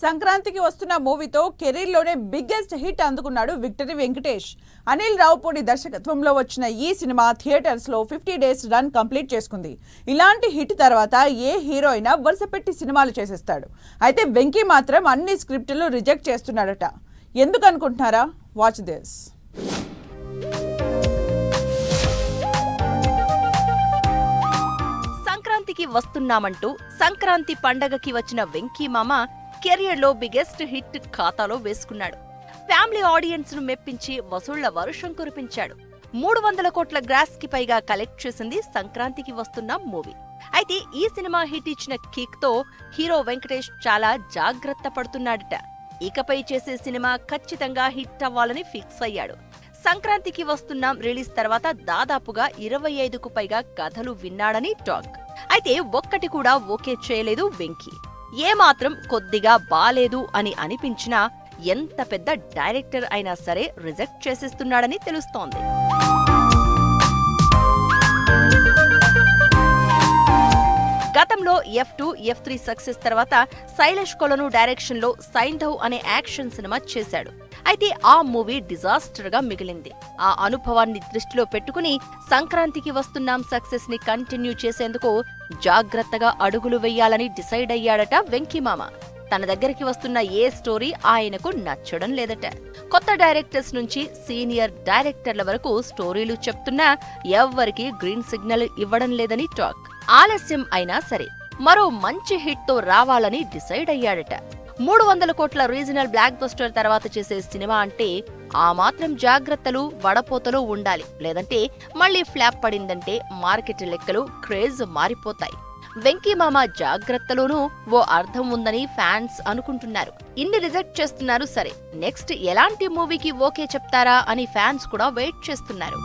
సంక్రాంతికి వస్తున్న మూవీతో కెరీర్లోనే బిగ్గెస్ట్ హిట్ అందుకున్నాడు విక్టరీ వెంకటేష్. అనిల్ రావుపూడి దర్శకత్వంలో వచ్చిన ఈ సినిమా థియేటర్స్లో 50 డేస్ రన్ కంప్లీట్ చేసుకుంది. ఇలాంటి హిట్ తర్వాత ఏ హీరో అయినా వరుసపెట్టి సినిమాలు చేసేస్తాడు. అయితే వెంకీ మాత్రం అన్ని స్క్రిప్టులు రిజెక్ట్ చేస్తున్నాడట. ఎందుకు అనుకుంటున్నారా? Watch this. సంక్రాంతికి వస్తున్నామంటూ సంక్రాంతి పండగకి వచ్చిన వెంకీ మామ కెరియర్ లో బిగ్గెస్ట్ హిట్ ఖాతాలో వేసుకున్నాడు. ఫ్యామిలీ ఆడియన్స్ ను మెప్పించి వసూళ్ల వర్షం కురిపించాడు. 300 కోట్ల గ్రాస్ కి పైగా కలెక్ట్ చేసింది సంక్రాంతికి వస్తున్న మూవీ. అయితే ఈ సినిమా హిట్ ఇచ్చిన కిక్ తో హీరో వెంకటేష్ చాలా జాగ్రత్త పడుతున్నాడట. ఇకపై చేసే సినిమా ఖచ్చితంగా హిట్ అవ్వాలని ఫిక్స్ అయ్యాడు. సంక్రాంతికి వస్తున్నాం రిలీజ్ తర్వాత దాదాపుగా 25కు పైగా కథలు విన్నాడని టాక్. అయితే ఒక్కటి కూడా ఓకే చేయలేదు వెంకీ. ఏమాత్రం కొద్దిగా బాలేదు అని అనిపించినా ఎంత పెద్ద డైరెక్టర్ అయినా సరే రిజెక్ట్ చేసేస్తున్నాడని తెలుస్తోంది. గతంలో F2, F3 సక్సెస్ తర్వాత శైలేష్ కొలను డైరెక్షన్ లో సైంధవ్ అనే యాక్షన్ సినిమా చేశాడు. అయితే ఆ మూవీ డిజాస్టర్ గా మిగిలింది. ఆ అనుభవాన్ని దృష్టిలో పెట్టుకుని సంక్రాంతికి వస్తున్నాం సక్సెస్ ని కంటిన్యూ చేసేందుకు జాగ్రత్తగా అడుగులు వెయ్యాలని డిసైడ్ అయ్యాడట వెంకీమామ. తన దగ్గరికి వస్తున్న ఏ స్టోరీ ఆయనకు నచ్చడం లేదట. కొత్త డైరెక్టర్స్ నుంచి సీనియర్ డైరెక్టర్ల వరకు స్టోరీలు చెప్తున్నా ఎవ్వరికీ గ్రీన్ సిగ్నల్ ఇవ్వడం లేదని టాక్. ఆలస్యం అయినా సరే మరో మంచి హిట్ తో రావాలని డిసైడ్ అయ్యాడట. 300 కోట్ల రీజనల్ బ్లాక్ బస్టర్ తర్వాత చేసే సినిమా అంటే ఆ మాత్రం జాగ్రత్తలు వడపోతలు ఉండాలి. లేదంటే మళ్లీ ఫ్లాప్ పడిందంటే మార్కెట్ లెక్కలు క్రేజ్ మారిపోతాయి. వెంకీమామ జాగ్రత్తలోనూ ఓ అర్థం ఉందని ఫ్యాన్స్ అనుకుంటున్నారు. ఇన్ని రిజెక్ట్ చేస్తున్నారు సరే, నెక్స్ట్ ఎలాంటి మూవీకి ఓకే చెప్తారా అని ఫ్యాన్స్ కూడా వెయిట్ చేస్తున్నారు.